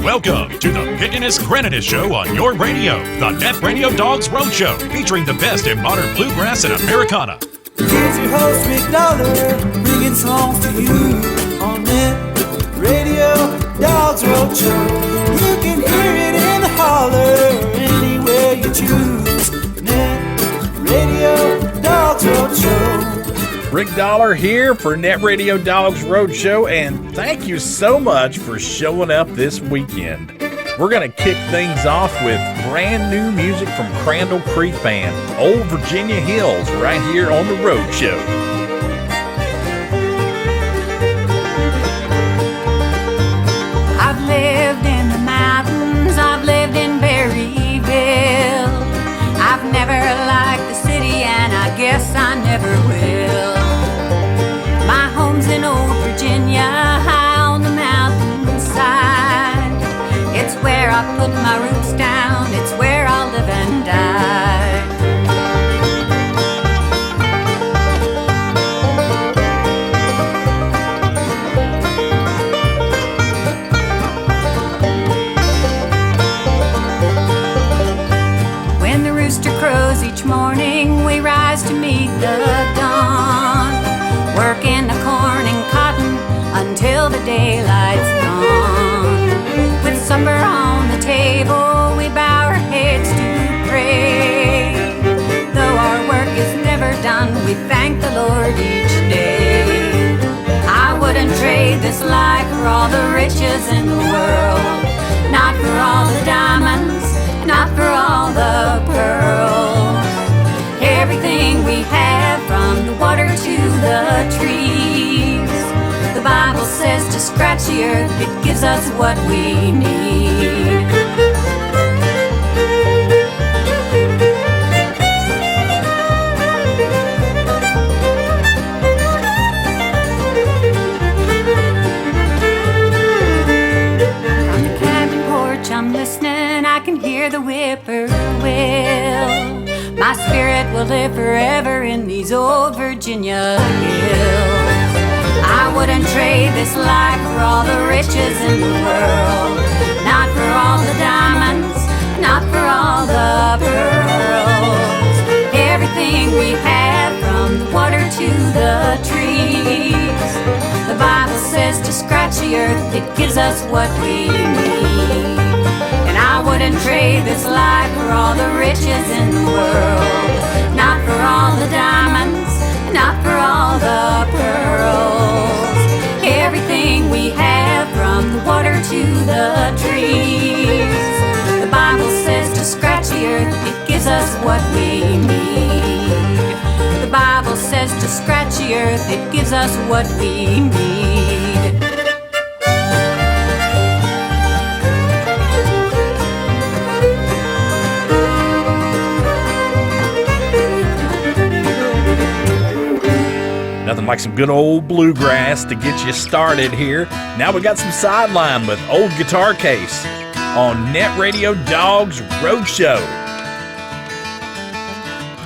Welcome to the Pickaninnis Grannitis Show on your radio, the Net Radio Dogs Roadshow, featuring the best in modern bluegrass and Americana. Here's your host, Rick Dollar, bringing songs to you on Net Radio Dogs Roadshow. You can hear it in the holler, anywhere you choose. Net Radio Dogs Roadshow. Rick Dollar here for Net Radio Dogs Roadshow, and thank you so much for showing up this weekend. We're going to kick things off with brand new music from Crandall Creek Band, Old Virginia Hills, right here on the Roadshow. I've lived in the mountains, I've lived in Berryville. I've never liked the city, and I guess I never will. My home's in Old Virginia, high on the mountainside. It's where I put my roots down, it's where I'll live and die. When the rooster crows each morning, we rise to meet the dawn. Work in the corn and cotton until the daylight's gone. With supper on the table, we bow our heads to pray. Though our work is never done, we thank the Lord each day. I wouldn't trade this life for all the riches in the world. Not for all the diamonds, not for all the pearls. Everything we have, from the water to the trees. The Bible says to scratch the earth, it gives us what we need. From the cabin porch I'm listening, I can hear the whippoorwill. My spirit will live forever in these old Virginia hills. I wouldn't trade this life for all the riches in the world. Not for all the diamonds, not for all the pearls. Everything we have, from the water to the trees. The Bible says to scratch the earth, it gives us what we need. And I wouldn't trade this life for all the riches in the world. Not for all the diamonds, not for all the pearls. Everything we have, from the water to the trees. The Bible says to scratch the earth, it gives us what we need. The Bible says to scratch the earth, it gives us what we need. Nothing like some good old bluegrass to get you started here. Now we got some sideline with Old Guitar Case on Net Radio Dogs Roadshow.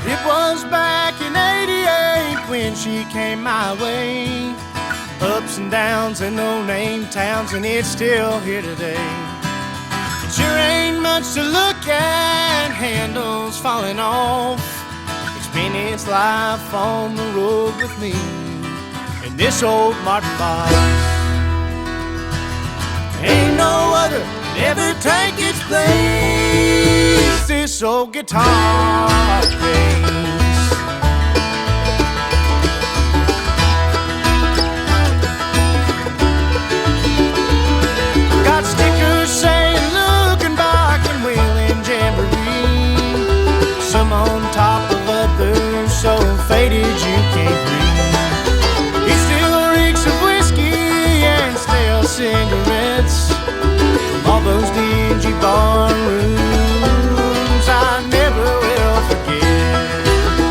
It was back in '88 when she came my way. Ups and downs and no-name towns, and it's still here today. It sure ain't much to look at, handles falling off. It's been its life on the road with me in this old Martin box. Ain't no other ever take its place, this old guitar case. Got stickers saying looking back and wheeling jamboree. Some on top of others so faded you can't read. It still reeks of whiskey and stale cigarettes from all those dingy bar rooms I never will forget.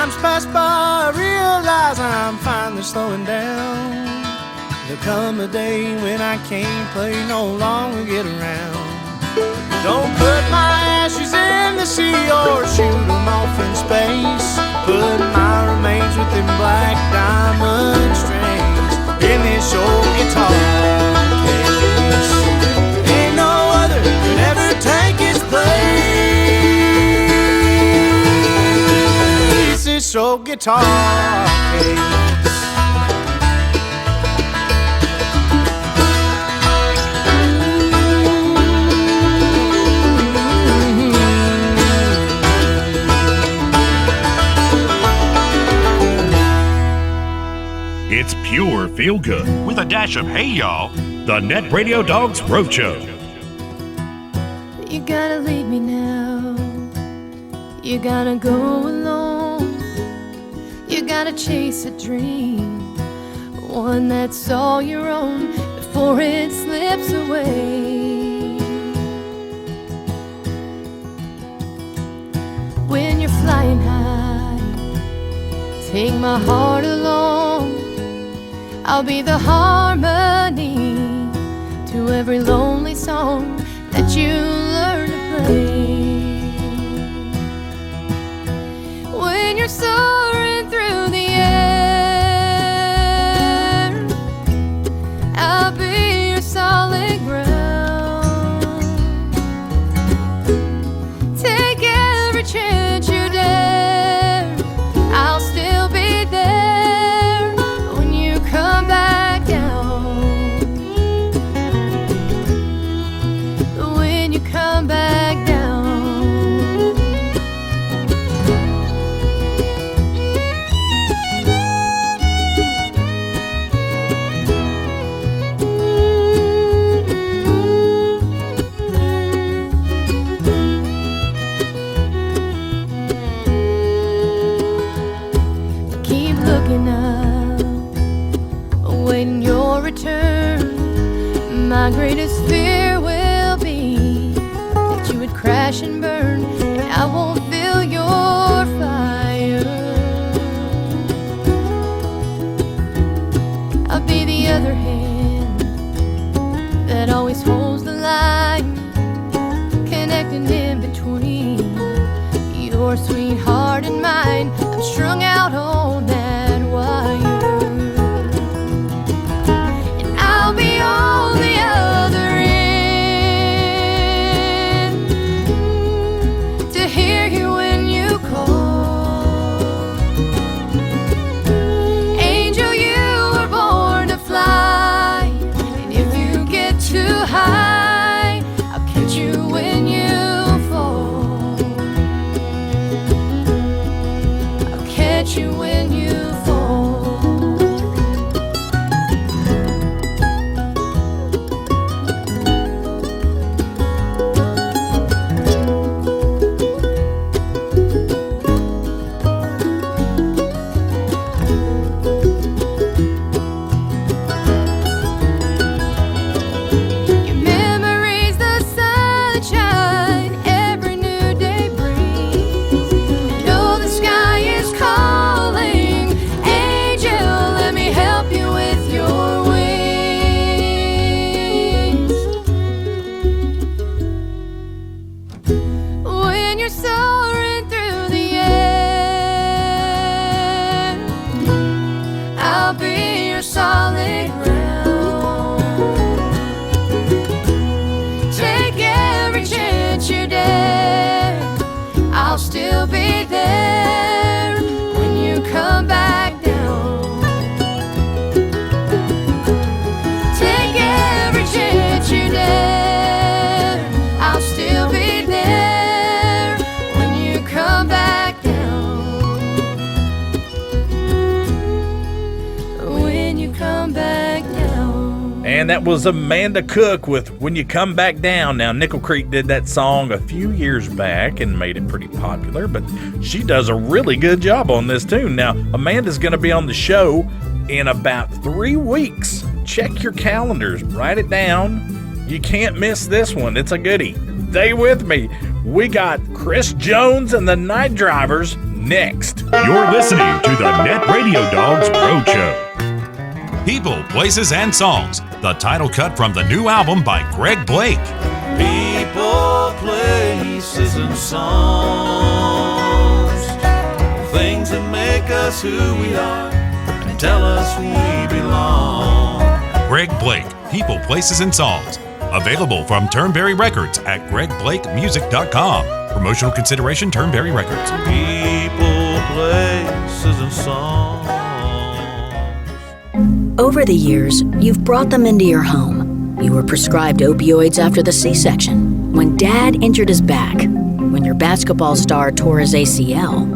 Times pass by, I realize I'm finally slowing down. There'll come a day when I can't play no longer get around. Don't put my ashes in the sea or shoot them off in space. Put my remains with them black diamond strings in this old guitar case. Ain't no other could ever take its place. This old guitar case. It's pure feel good with a dash of hey y'all, the Net Radio Dogs Roadshow. You gotta leave me now. You gotta go alone. You gotta chase a dream, one that's all your own before it slips away. When you're flying high, take my heart along. I'll be the harmony to every lonely song that you learn to play. When you're soaring through the air, I'll be your solid ground. Take every chance you dare, I'll still be there. Come back down. When you come back down. Keep looking up, awaiting your return. My greatest fear will be that you would crash and burn, and I won't feel your fire. I'll be the other hand that always holds the line, connecting in between your sweetheart and mine. I'm strung out on that wire. I'll be on the other end to hear you when you call. Angel, you were born to fly, and if you get too high, I'll catch you when you fall. I'll catch you when you fall. Your memory's the sunshine every new day brings. I know the sky is calling. Angel, let me help you with your wings. When you're soaring through the air, I'll be your solid ground. Take every chance you dare, I'll still be there when you come back down. Take every chance you dare, I'll still be there when you come back down. When you come back down. And that was Amanda Cook with When You Come Back Down. Now, Nickel Creek did that song a few years back and made it pretty popular, but she does a really good job on this tune. Now, Amanda's going to be on the show in about 3 weeks. Check your calendars, write it down. You can't miss this one. It's a goodie. Stay with me. We got Chris Jones and the Night Drivers next. You're listening to the Net Radio Dogs Roadshow. People, Places, and Songs, the title cut from the new album by Greg Blake. People, places, and songs. Things that make us who we are and tell us we belong. Greg Blake, People, Places, and Songs. Available from Turnberry Records at gregblakemusic.com. Promotional consideration, Turnberry Records. People, places, and songs. Over the years, you've brought them into your home. You were prescribed opioids after the C-section, when Dad injured his back, when your basketball star tore his ACL.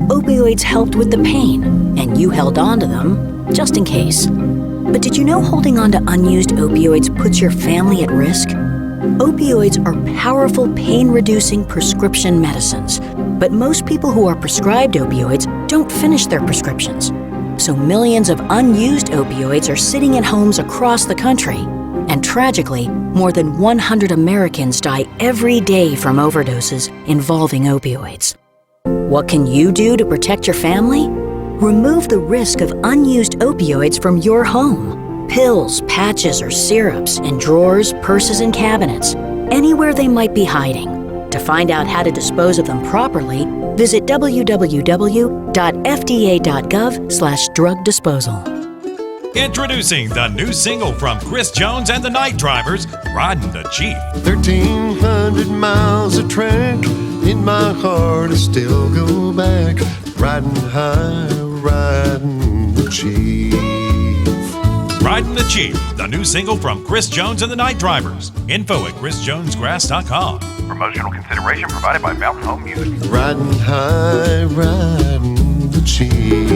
Opioids helped with the pain, and you held on to them just in case. But did you know holding on to unused opioids puts your family at risk? Opioids are powerful pain-reducing prescription medicines, but most people who are prescribed opioids don't finish their prescriptions. So millions of unused opioids are sitting in homes across the country. And tragically, more than 100 Americans die every day from overdoses involving opioids. What can you do to protect your family? Remove the risk of unused opioids from your home. Pills, patches, or syrups in drawers, purses, and cabinets, anywhere they might be hiding. To find out how to dispose of them properly, visit www.fda.gov/drug disposal. Introducing the new single from Chris Jones and the Night Drivers, Riding the Chief. 1,300 miles of track, in my heart I still go back, riding high, riding the Chief. Riding the Chief, the new single from Chris Jones and the Night Drivers. Info at chrisjonesgrass.com. Promotional consideration provided by Mountain Home Music. Riding high, riding the Chief.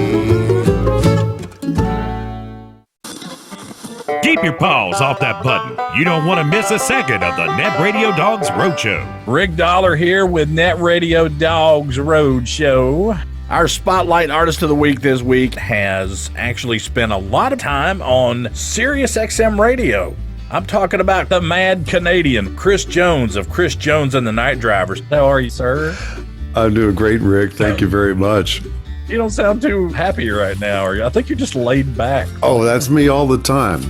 Keep your paws off that button. You don't want to miss a second of the Net Radio Dogs Roadshow. Rick Dollar here with Net Radio Dogs Roadshow. Our Spotlight Artist of the Week this week has actually spent a lot of time on Sirius XM Radio. I'm talking about the Mad Canadian, Chris Jones of Chris Jones and the Night Drivers. How are you, sir? I'm doing great, Rick. Thank you very much. You don't sound too happy right now, are you? I think you're just laid back. Oh, that's me all the time.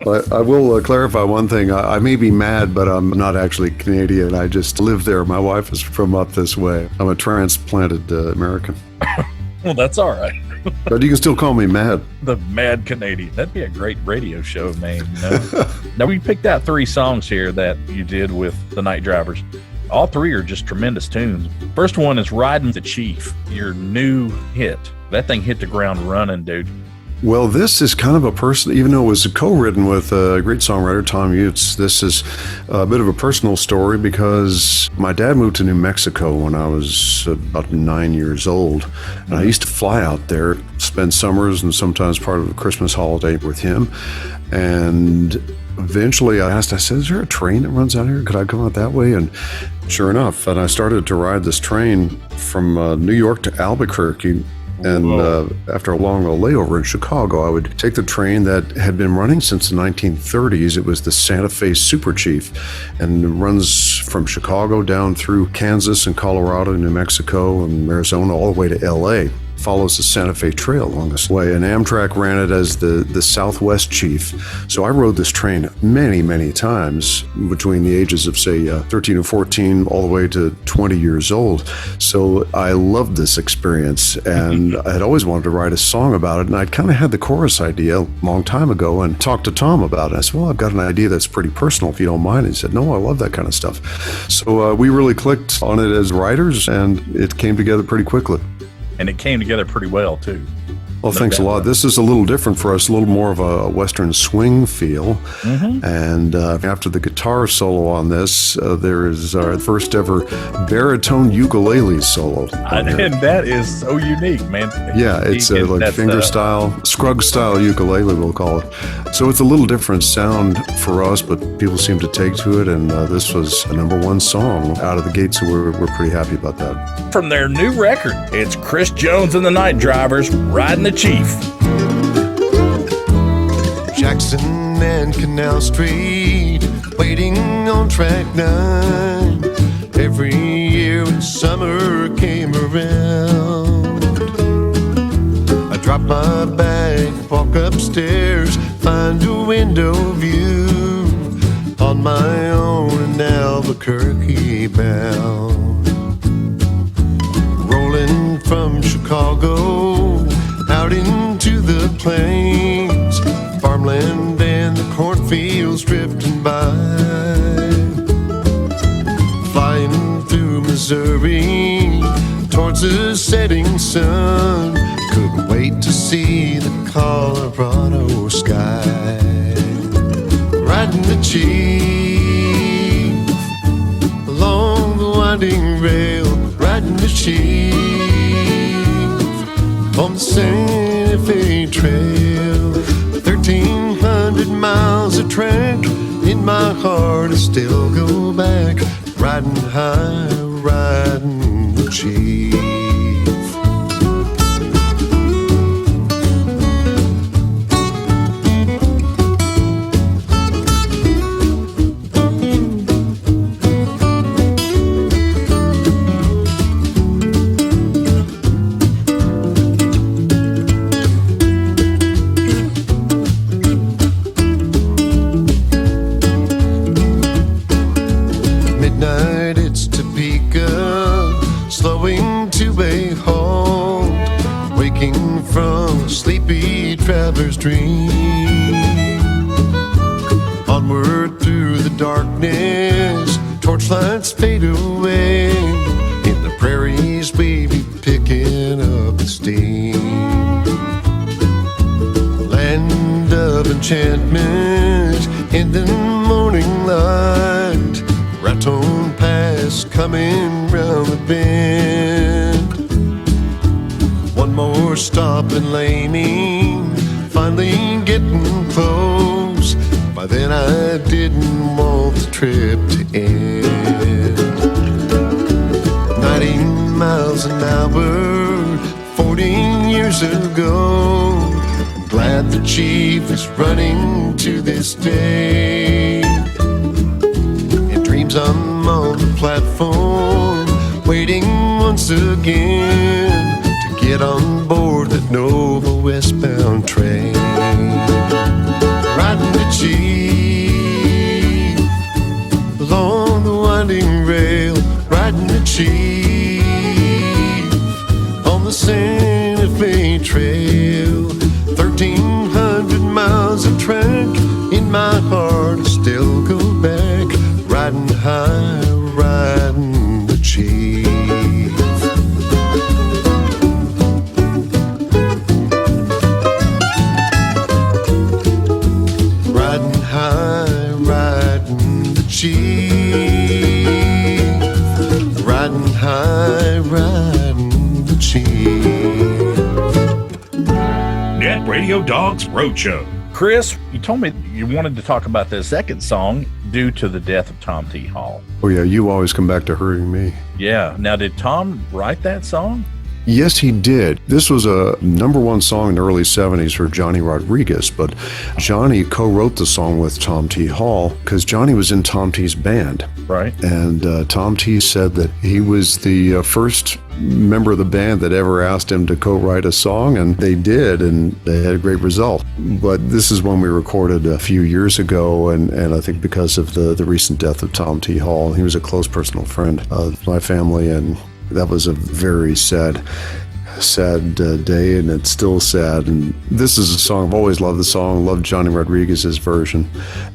But I will clarify one thing. I may be mad, but I'm not actually Canadian. I just live there. My wife is from up this way. I'm a transplanted American. Well, that's all right. But you can still call me Mad. The Mad Canadian. That'd be a great radio show name, you know? Now, we picked out 3 songs here that you did with the Night Drivers. All 3 are just tremendous tunes. First one is Riding the Chief, your new hit. That thing hit the ground running, dude. Well, this is kind of a personal, even though it was co-written with a great songwriter, Tom Utz, this is a bit of a personal story because my dad moved to New Mexico when I was about 9 years old. And I used to fly out there, spend summers and sometimes part of the Christmas holiday with him. And eventually I said, is there a train that runs out here? Could I come out that way? And sure enough, and I started to ride this train from New York to Albuquerque. And after a long layover in Chicago, I would take the train that had been running since the 1930s. It was the Santa Fe Super Chief, and it runs from Chicago down through Kansas and Colorado, New Mexico, and Arizona, all the way to LA. Follows the Santa Fe Trail along this way, and Amtrak ran it as the Southwest Chief. So I rode this train many, many times between the ages of, say, 13 or 14 all the way to 20 years old. So I loved this experience, and I had always wanted to write a song about it, and I'd kind of had the chorus idea a long time ago and talked to Tom about it. I said, well, I've got an idea that's pretty personal, if you don't mind. And he said, no, I love that kind of stuff. So we really clicked on it as writers, and it came together pretty quickly. And it came together pretty well, too. Well, thanks a lot. This is a little different for us, a little more of a Western swing feel. And after the guitar solo on this, there is our first ever baritone ukulele solo. And that is so unique, man. Yeah, it's like finger style, Scruggs style ukulele, we'll call it. So it's a little different sound for us, but people seem to take to it. And this was a #1 song out of the gate, so we're pretty happy about that. From their new record, it's Chris Jones and the Night Drivers, Riding the Chief. Jackson and Canal Street, waiting on track 9. Every year we summer came around. I drop my bag, walk upstairs, find a window view. On my own in Albuquerque bound. Rolling from Chicago out into the plains, farmland and the cornfields drifting by. Flying through Missouri towards the setting sun, couldn't wait to see the Colorado sky. Riding the Chief along the winding rail, riding the Chief on the Santa Fe Trail. 1,300 miles of track in my heart, I still go back. Riding high, riding the Chief. Traveler's dream. Onward through the darkness, torchlights fade away. In the prairies we be picking up the steam. Land of enchantment in the morning light. Raton Pass coming round the bend. One more stop in Laney, finally getting close. By then I didn't want the trip to end. 90 miles an hour, 14 years ago. I'm glad the Chief is running to this day. In dreams I'm on the platform, waiting once again. Get on board that Nova westbound train. Riding the Chief along the winding rail, riding the Chief on the Santa Fe Trail. 1,300 miles of track in my heart, I still go back. Riding high, riding the Chief. Riding high, riding the Chief. Net Radio Dogs Roadshow. Chris, you told me you wanted to talk about the second song due to the death of Tom T. Hall. Oh yeah, you always come back to hurting me. Yeah. Now, did Tom write that song? Yes, he did. This was a #1 song in the early 70s for Johnny Rodriguez, but Johnny co-wrote the song with Tom T. Hall because Johnny was in Tom T.'s band. Right. And Tom T. said that he was the first member of the band that ever asked him to co-write a song, and they did, and they had a great result. But this is one we recorded a few years ago, and I think because of the recent death of Tom T. Hall, he was a close personal friend of my family, and that was a very sad day, and it's still sad. And this is a song, I've always loved the song, loved Johnny Rodriguez's version,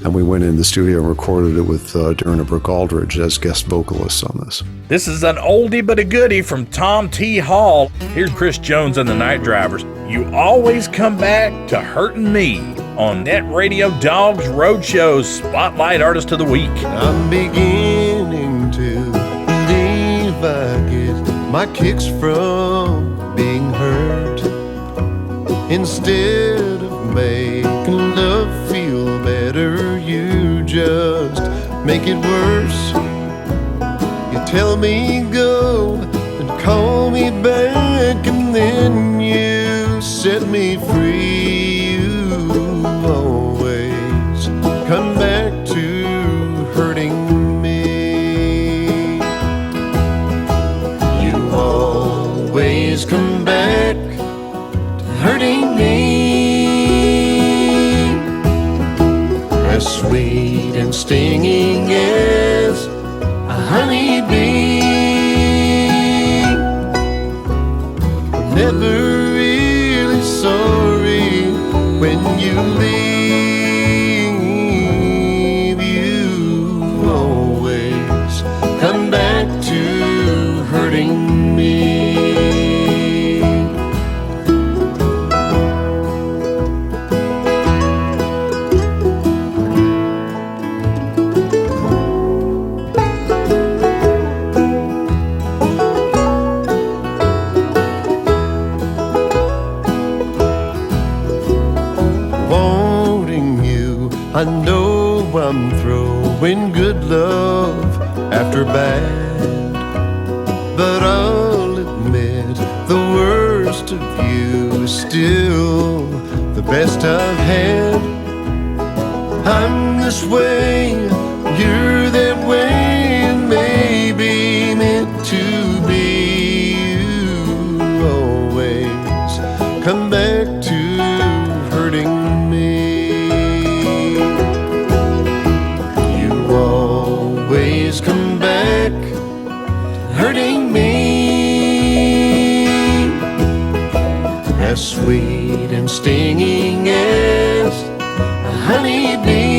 and we went in the studio and recorded it with Darren and Brooke Aldridge as guest vocalists on this. This is an oldie but a goodie from Tom T. Hall. Here's Chris Jones and the Night Drivers. You always come back to hurting me on Net Radio Dogs Roadshow's Spotlight Artist of the Week. I'm beginning to believe I get my kicks from being hurt. Instead of making love feel better, you just make it worse. You tell me go and call me back, and then you set me free. You always come back to hurting me. stinging as a honeybee. Never really sorry when you leave. You always come back to hurting me. I know I'm throwing good love after bad, but I'll admit the worst of you is still the best I've had. I'm this way, you're that way, and maybe meant to be. You always come back to hurting me. Always come back hurting me. As sweet and stinging as a honeybee.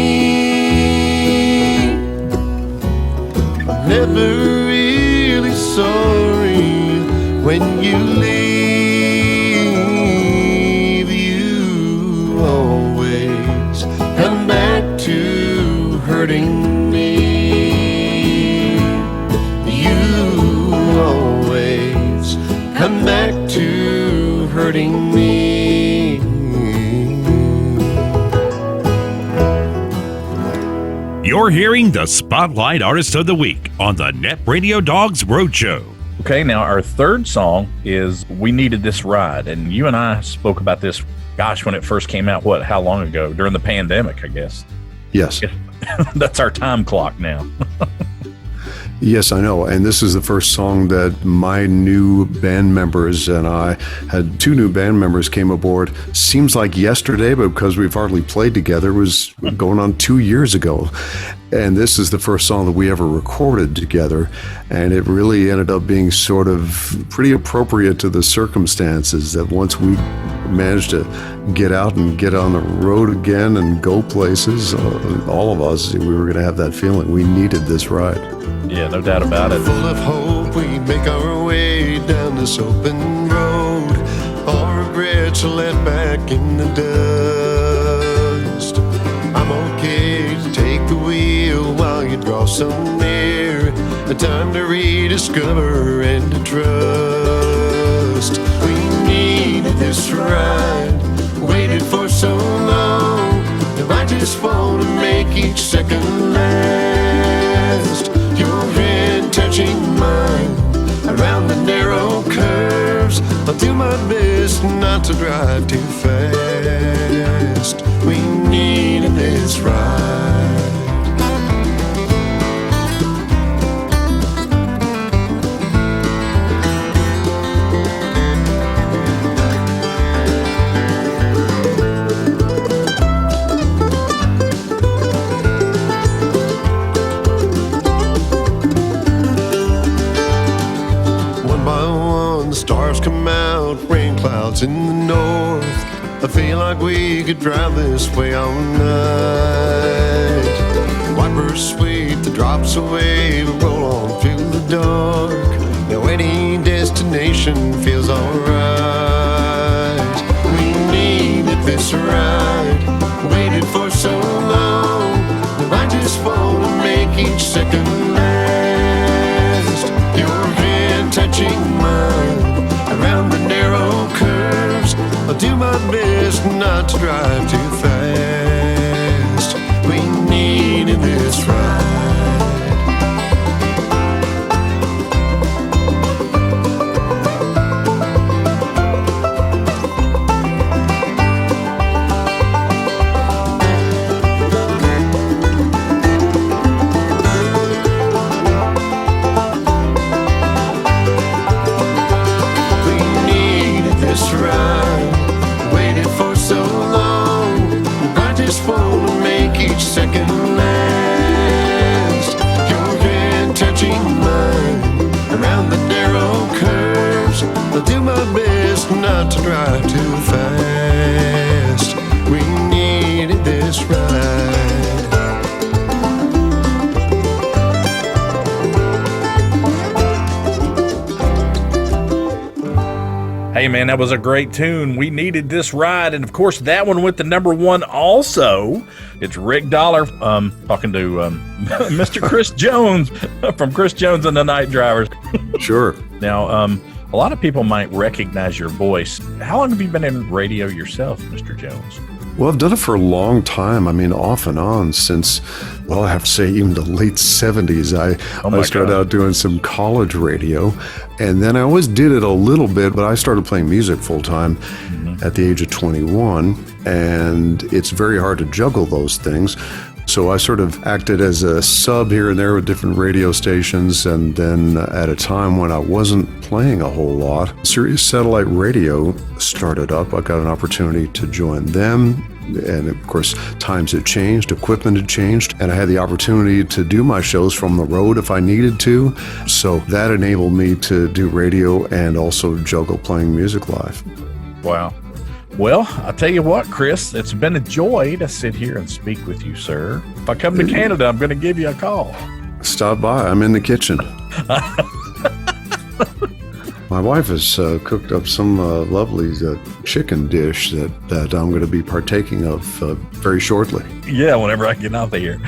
Never really sorry when you leave. You always come back to hurting me. Come back to hurting me. You're hearing the Spotlight Artist of the Week on the Net Radio Dogs Roadshow. Okay, now our third song is We Needed This Ride. And you and I spoke about this, gosh, when it first came out, how long ago? During the pandemic, I guess. Yes. That's our time clock now. Yes, I know. And this is the first song that my new band members and I had. 2 new band members came aboard. Seems like yesterday, but because we've hardly played together, it was going on 2 years ago. And this is the first song that we ever recorded together. And it really ended up being sort of pretty appropriate to the circumstances that once we managed to get out and get on the road again and go places, all of us, we were going to have that feeling. We needed this ride. Yeah, no doubt about it. Full of hope, we make our way down this open road. All regrets are left back in the dust. I'm okay to take the wheel while you draw so near. A time to rediscover and to trust. We needed this ride, waited for so long. Now I just want to make each second last. Your hand touching mine around the narrow curves. I'll do my best not to drive too fast. We needed this ride. Stars come out, rain clouds in the north. I feel like we could drive this way all night. Wipers sweep the drops away, we roll on through the dark. Now any destination feels alright. We needed this ride, waited for so long. Now I just want to make each second last. Your hand touching mine around the narrow curves. I'll do my best not to drive too fast. We needed this ride. Second last. drive too fast. We needed this ride. Hey man, that was a great tune. We needed this ride, and of course that one went to number one also. It's Rick Dollar talking to Mr. Chris Jones from Chris Jones and the Night Drivers. Sure. Now, a lot of people might recognize your voice. How long have you been in radio yourself, Mr. Jones? Well, I've done it for a long time. I mean, off and on since, well, I have to say even the late 70s. I started out doing some college radio, and then I always did it a little bit, but I started playing music full time at the age of 21, and it's very hard to juggle those things. So I sort of acted as a sub here and there with different radio stations, and then at a time when I wasn't playing a whole lot, Sirius Satellite Radio started up. I got an opportunity to join them, and of course times had changed, equipment had changed, and I had the opportunity to do my shows from the road if I needed to. So that enabled me to do radio and also juggle playing music live. Wow. Well, I'll tell you what, Chris, it's been a joy to sit here and speak with you, sir. If I come to Canada, I'm going to give you a call. Stop by. I'm in the kitchen. My wife has cooked up some lovely chicken dish that I'm going to be partaking of very shortly. Yeah, whenever I get out of here.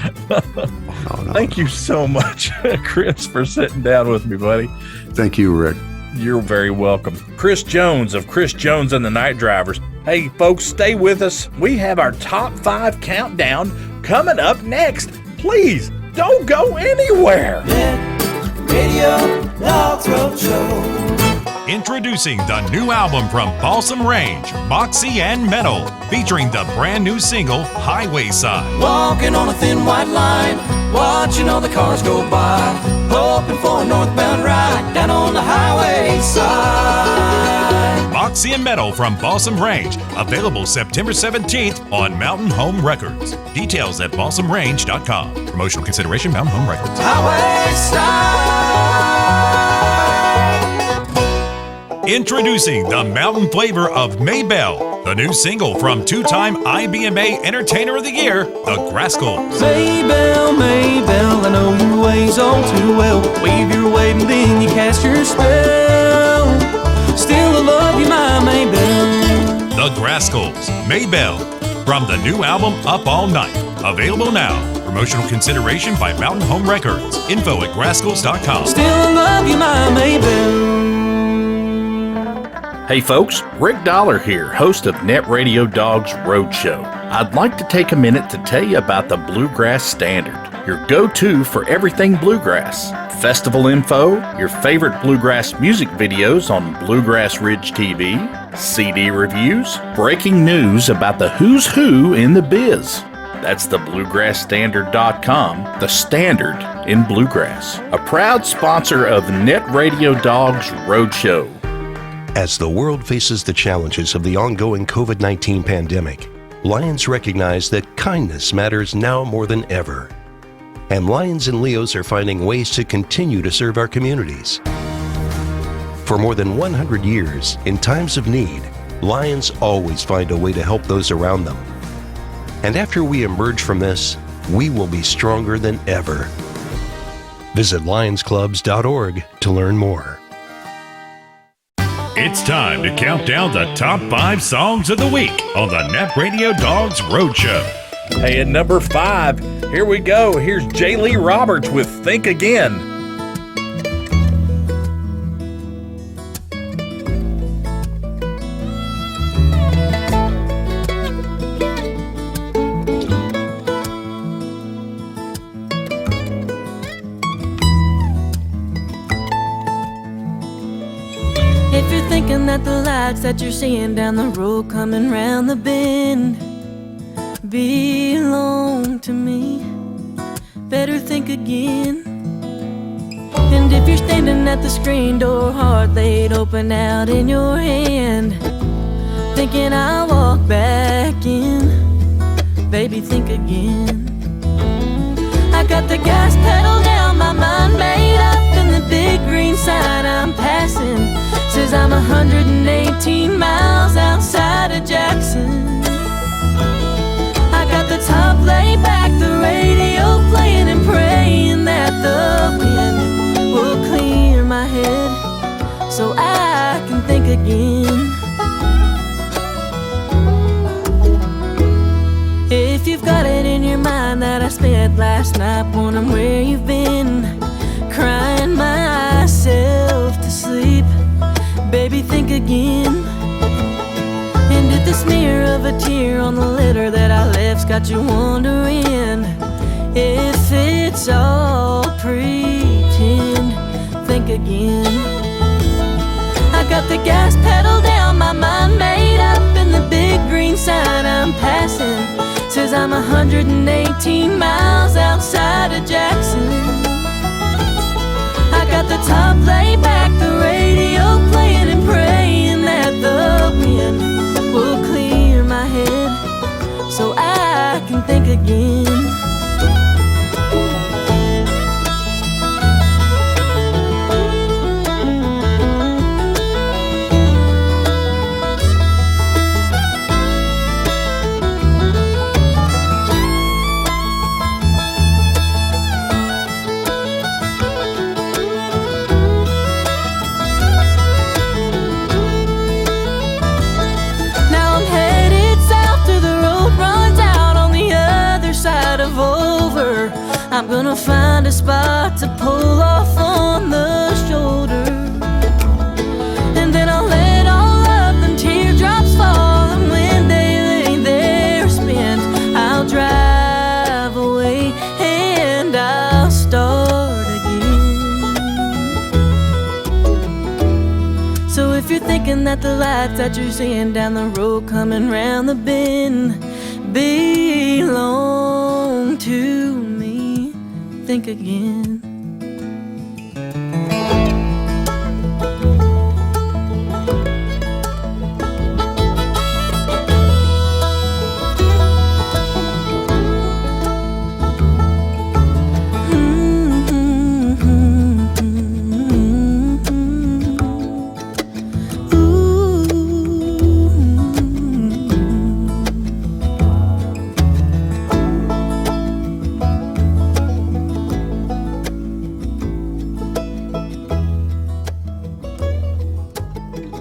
Thank you so much, Chris, for sitting down with me, buddy. Thank you, Rick. You're very welcome. Chris Jones of Chris Jones and the Night Drivers. Hey, folks, stay with us. We have our top 5 countdown coming up next. Please don't go anywhere. Radio Dogs Roadshow. Introducing the new album from Balsam Range, Moxie and Metal, featuring the brand new single, Highway Side. Walking on a thin white line, watching all the cars go by, hoping for a northbound ride down on the highway side. Moxie and Metal from Balsam Range, available September 17th on Mountain Home Records. Details at balsamrange.com. Promotional consideration, Mountain Home Records. Highway side. Introducing the mountain flavor of Maybell, the new single from two-time IBMA Entertainer of the Year, the GRASCALS. Maybell, Maybell, I know your ways all too well. Wave your way and then you cast your spell. Still I love you, my Maybell. The GRASCALS, Maybell, from the new album Up All Night. Available now. Promotional consideration by Mountain Home Records. Info at grascals.com. Still I love you, my Maybell. Hey folks, Rick Dollar here, host of Net Radio Dogs Roadshow. I'd like to take a minute to tell you about the Bluegrass Standard, your go-to for everything bluegrass. Festival info, your favorite bluegrass music videos on Bluegrass Ridge TV, CD reviews, breaking news about the who's who in the biz. That's the bluegrassstandard.com, the standard in bluegrass. A proud sponsor of Net Radio Dogs Roadshow. As the world faces the challenges of the ongoing COVID-19 pandemic, Lions recognize that kindness matters now more than ever. And Lions and Leos are finding ways to continue to serve our communities. For more than 100 years, in times of need, Lions always find a way to help those around them. And after we emerge from this, we will be stronger than ever. Visit lionsclubs.org to learn more. It's time to count down the top 5 songs of the week on the Net Radio Dogs Roadshow. Hey, at number 5, here we go. Here's J. Lee Roberts with Think Again. If you're thinking that the lights that you're seeing down the road coming round the bend belong to me, better think again. And if you're standing at the screen door, heart laid open out in your hand, thinking I'll walk back in, baby, think again. I got the gas pedal down, my mind made up, and the big green sign I'm passing Says I'm 118 miles outside of Jackson. I got the top laid back, the radio playing and praying that the wind will clear my head so I can think again. If you've got it in your mind that I spent last night wondering where you've been, crying myself to sleep, baby, think again. And if the smear of a tear on the letter that I left's got you wondering if it's all pretend, think again. I got the gas pedal down, my mind made up, and the big green sign I'm passing says I'm 118 miles outside of Jackson. I got the top laid back, the radio playing and praying that the wind will clear my head so I can think again. I'm gonna find a spot to pull off on the shoulder, and then I'll let all of them teardrops fall, and when they lay there spent, I'll drive away and I'll start again. So if you're thinking that the lights that you're seeing down the road coming round the bend belong to me, think again.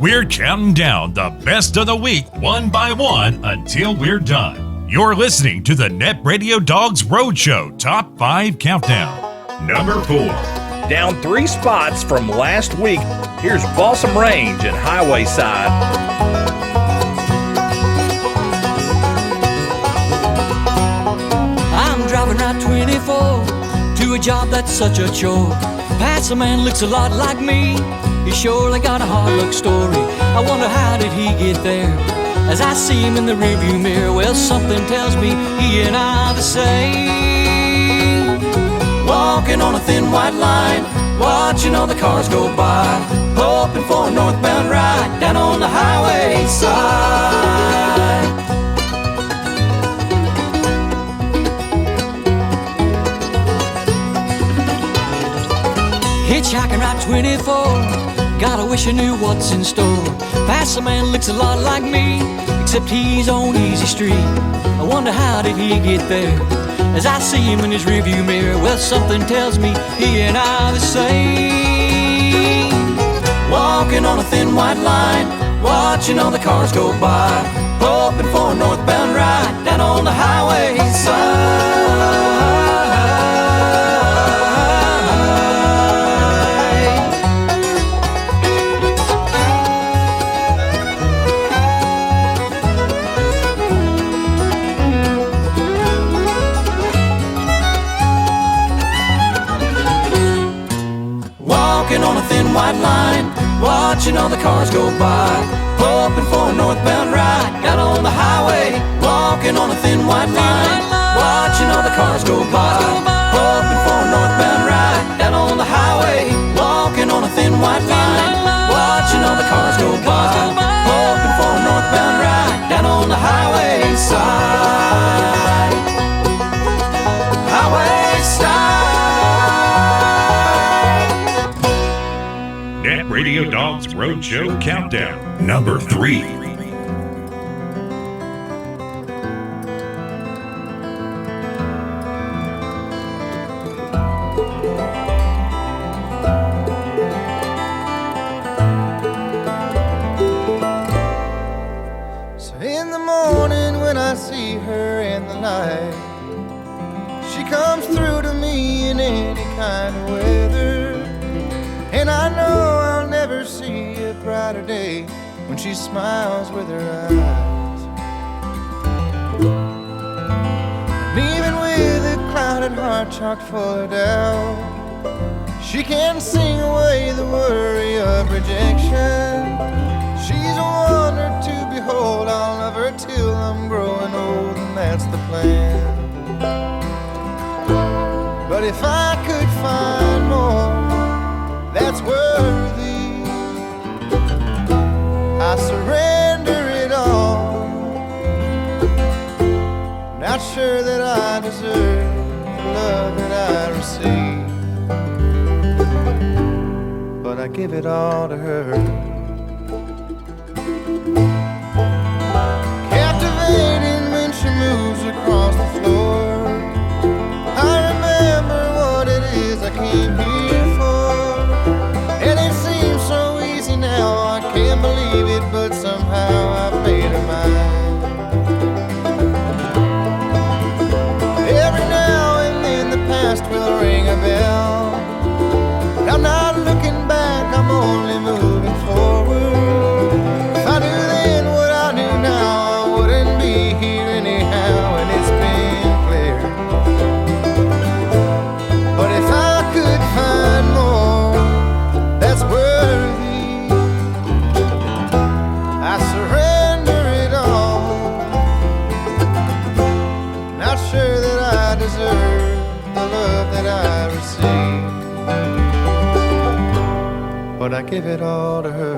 We're counting down the best of the week one by one until we're done. You're listening to the Net Radio Dogs Roadshow Top 5 Countdown. Number 4. Down 3 spots from last week, here's Balsam Range and Highway Side. I'm driving Route 24 to a job that's such a chore. Past a man looks a lot like me. He surely got a hard luck story. I wonder how did he get there? As I see him in the rearview mirror, well, something tells me he and I are the same. Walking on a thin white line, watching all the cars go by, hoping for a northbound ride down on the highway side. Hitchhiking Route 24, gotta wish I knew what's in store. Past a man looks a lot like me, except he's on Easy Street. I wonder how did he get there? As I see him in his rearview mirror, well, something tells me he and I are the same. Walking on a thin white line, watching all the cars go by, hoping for a northbound ride down on the highway side. On a thin white line, watching all the cars go by, hoping for a northbound ride down on the highway. Walking on a thin white line, watching all the cars go by, hoping for a northbound ride down on the highway. Walking on a thin white line, watching all the cars go by, hoping for a northbound ride down on the highway side. Highway side. Radio Dogs Roadshow Countdown. Number 3. So in the morning when I see her in the light, she comes through to me in any kind of weather. And I know I'll never see a brighter day when she smiles with her eyes. And even with a clouded heart chock full of doubt, she can sing away the worry of rejection. She's a wonder to behold. I'll love her till I'm growing old, and that's the plan. But if I could find more that's worthy, I surrender it all. Not sure that I deserve the love that I receive, but I give it all to her. Captivating when she moves across the floor. I remember what it is I came here for, and it seems so easy now, I can't believe it, but somehow I've made her mine. Every now and then the past will ring a bell, but I'm not looking back, I'm only moving forward. If I knew then what I knew now, I wouldn't be here anyhow, and it's been clear. But if I could find more that's worthy, I surrender it all. Not sure that I deserve the love that I receive, but I give it all to her.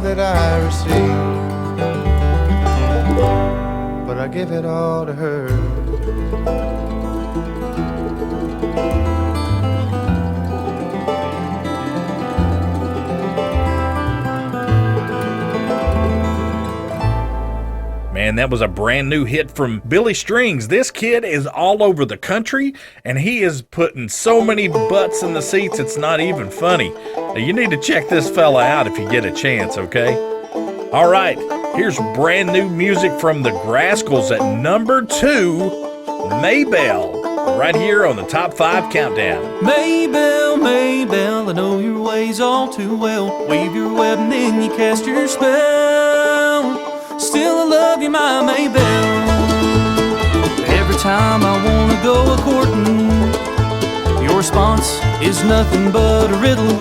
That I receive, but I give it all to her. Man, that was a brand new hit from Billy Strings. This kid is all over the country, and he is putting so many butts in the seats, it's not even funny. Now, you need to check this fella out if you get a chance, okay? All right, here's brand new music from the GRASCALS at number 2, Maybelle. right here on the Top 5 Countdown. Maybell, Maybell, I know your ways all too well. Weave your web and then you cast your spell. Still I love you, my Maybell. Every time I wanna go a-courtin', your response is nothing but a riddle.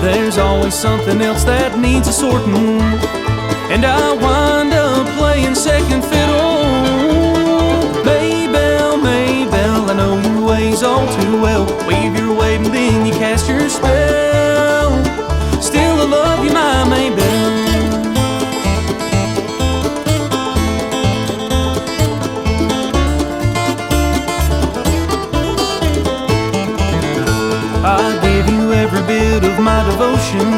There's always something else that needs a sorting, and I wind up playing second fiddle. Maybell, Maybell, I know your ways all too well. Weave your wave and then you cast your spell. Still I love you, my Maybell. I give you every bit of my devotion.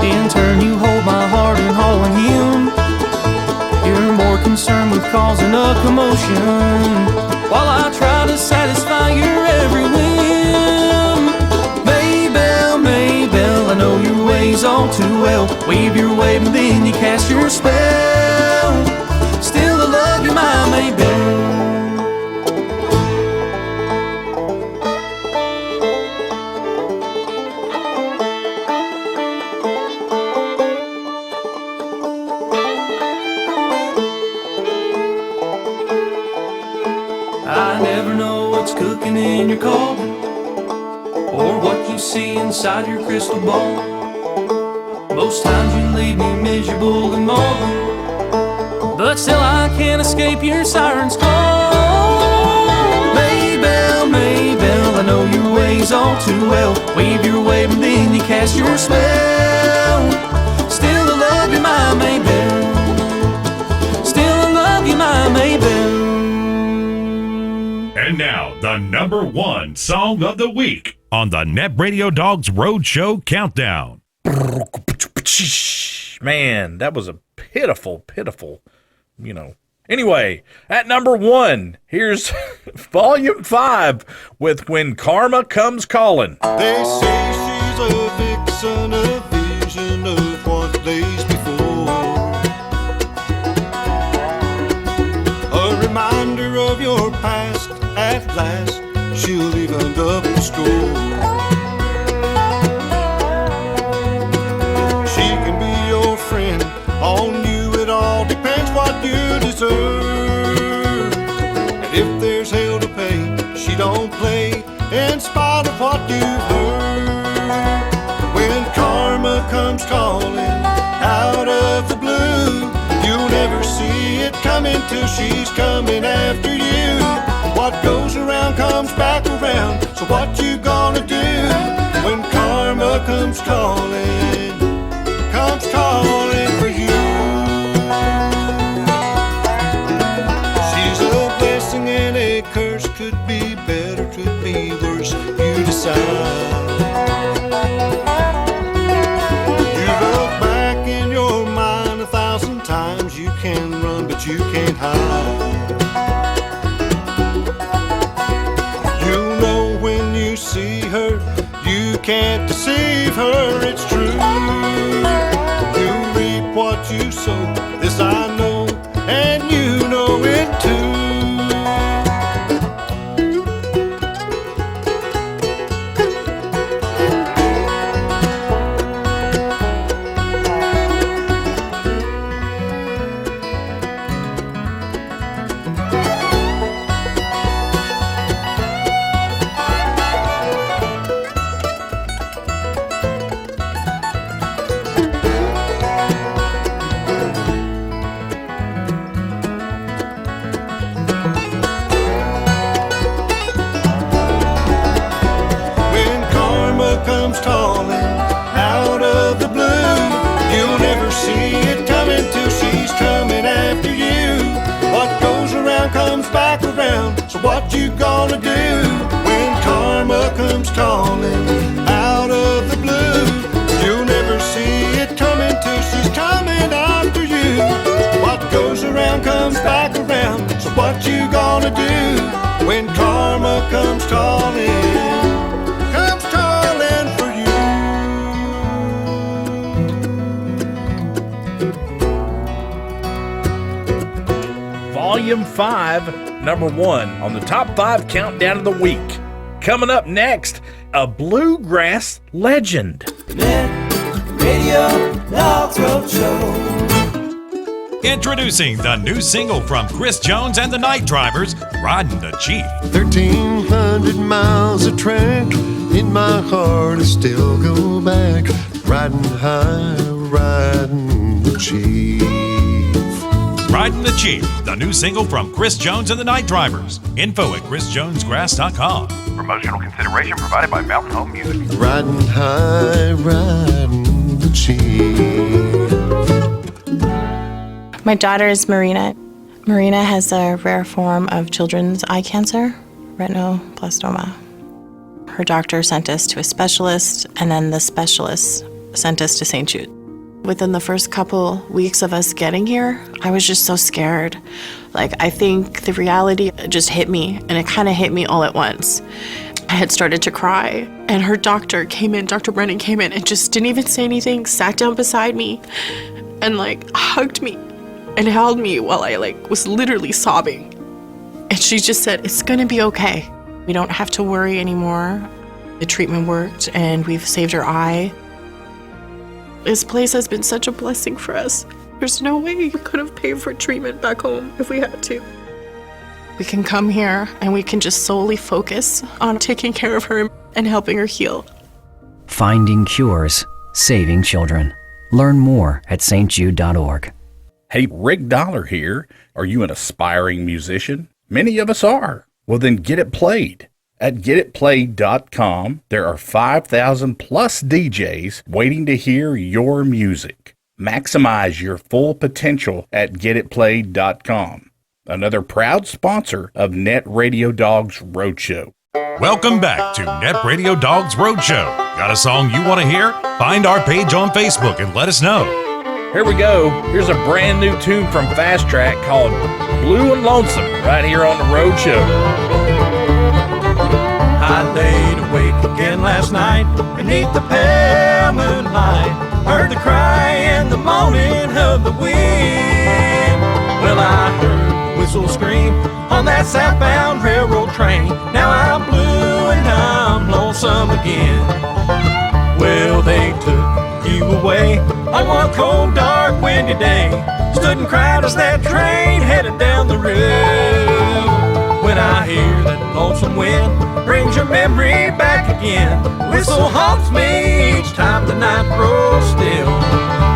In turn you hold my heart and haul a hymn. You're more concerned with causing a commotion, while I try to satisfy your every whim. Maybell, Maybell, I know your ways all too well. Weave your wave and then you cast your spell. Still I love you, my Maybell. I never know what's cooking in your cauldron, or what you see inside your crystal ball. Most times you leave me miserable and maudlin, but still I can't escape your siren's call. Maybell, Maybell, I know your ways all too well. Weave your wave and then you cast your spell. Still I love you, my Maybell. Still I love you, my Maybell. And now, the number one song of the week on the Net Radio Dogs Roadshow Countdown. Man, that was a pitiful, Anyway, at number one, here's Volume 5 with When Karma Comes Calling. They say she's a vixen, a vision of what lays before. A reminder of your past, at last she'll even double score. She can be your friend, on you it all depends what you deserve. And if there's hell to pay, she don't play in spite of what you've heard. When karma comes calling out of the blue, you'll never see it coming till she's coming after you. What goes around comes back around, so what you gonna do when karma comes calling for you? She's a blessing and a curse, could be better, could be worse, you decide. You look back in your mind 1,000 times, you can run but you can't hide. You know when you see her, you can't deceive her, it's true. You reap what you sow, this I know, and you know it too. Comes calling out of the blue, you'll never see it coming till she's coming after you. What goes around comes back around, so what you gonna do when karma comes calling out of the blue? You'll never see it coming till she's coming after you. What goes around comes back around, so what you gonna do when karma comes calling? Volume 5, number 1 on the Top 5 Countdown of the Week. Coming up next, a bluegrass legend. Net Radio Dogs Roadshow. Introducing the new single from Chris Jones and the Night Drivers, Riding the Chief. 1,300 miles of track in my heart, I still go back. Riding high, riding the chief. Riding the Chief, the new single from Chris Jones and the Night Drivers. Info at chrisjonesgrass.com. Promotional consideration provided by Mountain Home Music. Riding high, riding the chief. My daughter is Marina. Marina has a rare form of children's eye cancer, retinoblastoma. Her doctor sent us to a specialist, and then the specialist sent us to St. Jude. Within the first couple weeks of us getting here, I was just so scared. I think the reality just hit me, and it kind of hit me all at once. I had started to cry, and her doctor came in, Dr. Brennan came in, and just didn't even say anything, sat down beside me, and hugged me and held me while I was literally sobbing. And she just said, "It's gonna be okay. We don't have to worry anymore. The treatment worked, and we've saved her eye." This place has been such a blessing for us. There's no way we could have paid for treatment back home if we had to. We can come here and we can just solely focus on taking care of her and helping her heal. Finding cures, saving children. Learn more at stjude.org. Hey, Rick Dollar here. Are you an aspiring musician? Many of us are. Well, then get it played. At getitplayed.com, there are 5,000 plus DJs waiting to hear your music. Maximize your full potential at getitplayed.com. Another proud sponsor of Net Radio Dogs Roadshow. Welcome back to Net Radio Dogs Roadshow. Got a song you want to hear? Find our page on Facebook and let us know. Here we go. Here's a brand new tune from Fast Track called Blue and Lonesome right here on the Roadshow. I laid awake again last night beneath the pale moonlight. Heard the cry and the moaning of the wind. Well, I heard the whistle scream on that southbound railroad train. Now I'm blue and I'm lonesome again. Well, they took you away on one cold, dark, windy day. Stood and cried as that train headed down the road. When I hear that lonesome wind, brings your memory back again. The whistle haunts me each time the night grows still.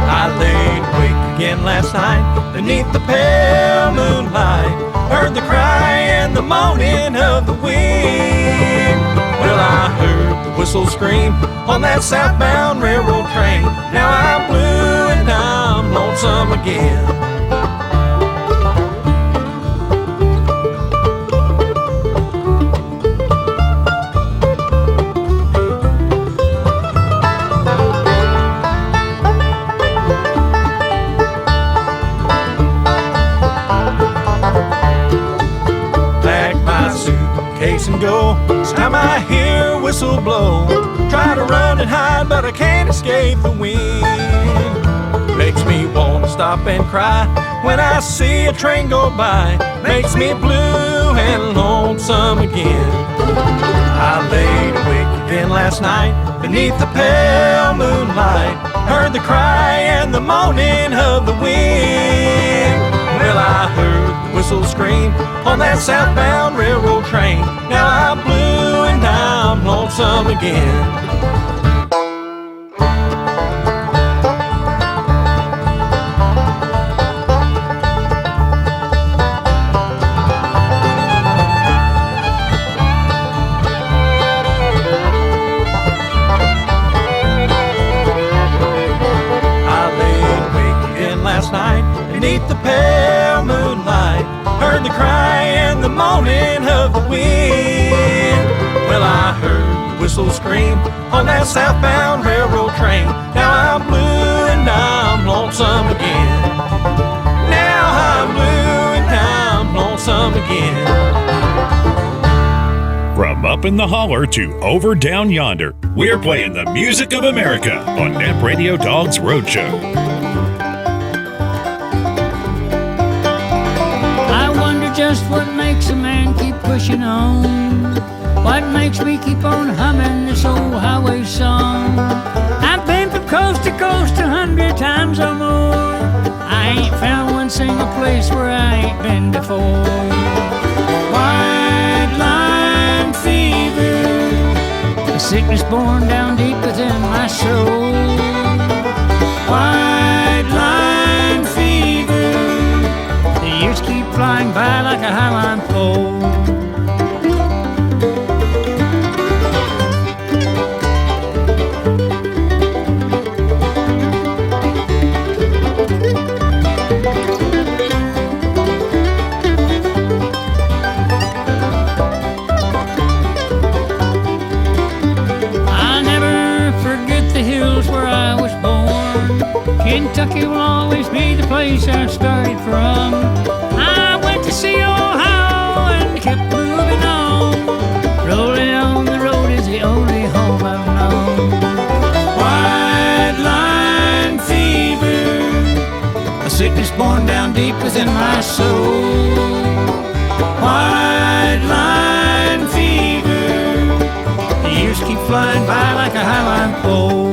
I laid awake again last night beneath the pale moonlight. Heard the cry and the moaning of the wind. Well, I heard the whistle scream on that southbound railroad train. Now I'm blue and I'm lonesome again. And go. Each time I hear a whistle blow, try to run and hide, but I can't escape the wind. Makes me want to stop and cry when I see a train go by. Makes me blue and lonesome again. I laid awake again last night beneath the pale moonlight. Heard the cry and the moaning of the wind. Well, I heard the whistle scream on that southbound railroad train. Now I'm blue and I'm lonesome again. Beneath the pale moonlight, heard the cry and the moaning of the wind. Well, I heard the whistle scream on that southbound railroad train. Now I'm blue and I'm lonesome again. Now I'm blue and I'm lonesome again. From up in the holler to over down yonder, we're playing the music of America on Net Radio Dogs Roadshow. I just what makes a man keep pushing on. What makes me keep on humming this old highway song. I've been from coast to coast 100 times or more. I ain't found one single place where I ain't been before. White line fever, a sickness born down deep within my soul. White line fever, the years keep flying by like a highline pole. Kentucky will always be the place I started from. I went to see Ohio and kept moving on. Rolling on the road is the only home I've known. White line fever, a sickness born down deep within my soul. White line fever, the years keep flying by like a highline pole.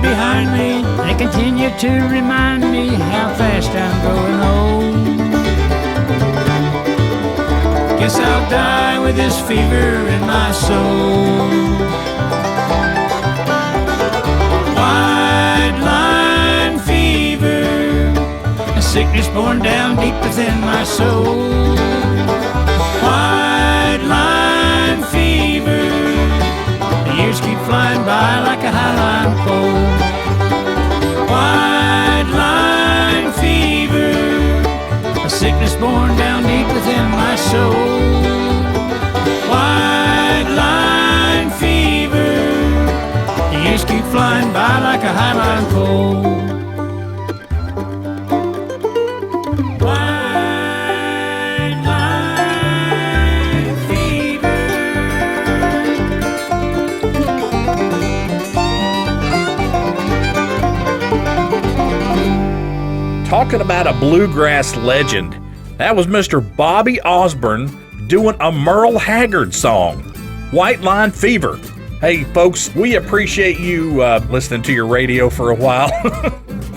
Behind me, they continue to remind me how fast I'm growing old. Guess I'll die with this fever in my soul. White line fever, a sickness born down deep within my soul. White line fever, the years keep flying by like a highline pole. White line fever, a sickness born down deep within my soul. White line fever, the years keep flying by like a highline pole. Talking about a bluegrass legend, that was Mr. Bobby Osborne doing a Merle Haggard song, White Line Fever. Hey folks, we appreciate you listening to your radio for a while.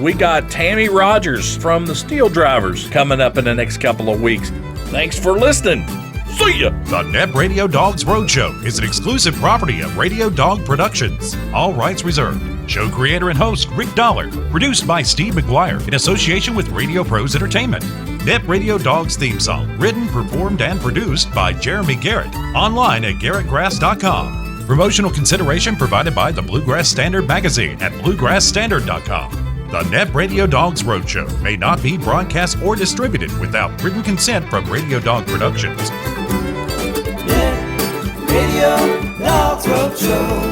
We got Tammy Rogers from the Steel Drivers coming up in the next couple of weeks. Thanks for listening. See ya! The Net Radio Dogs Roadshow is an exclusive property of Radio Dog Productions. All rights reserved. Show creator and host Rick Dollar. Produced by Steve McGuire in association with Radio Pros Entertainment. Net Radio Dogs theme song written, performed, and produced by Jeremy Garrett. Online at garrettgrass.com. Promotional consideration provided by the Bluegrass Standard magazine at bluegrassstandard.com. The Net Radio Dogs Roadshow may not be broadcast or distributed without written consent from Radio Dog Productions. Net Radio Dogs Roadshow.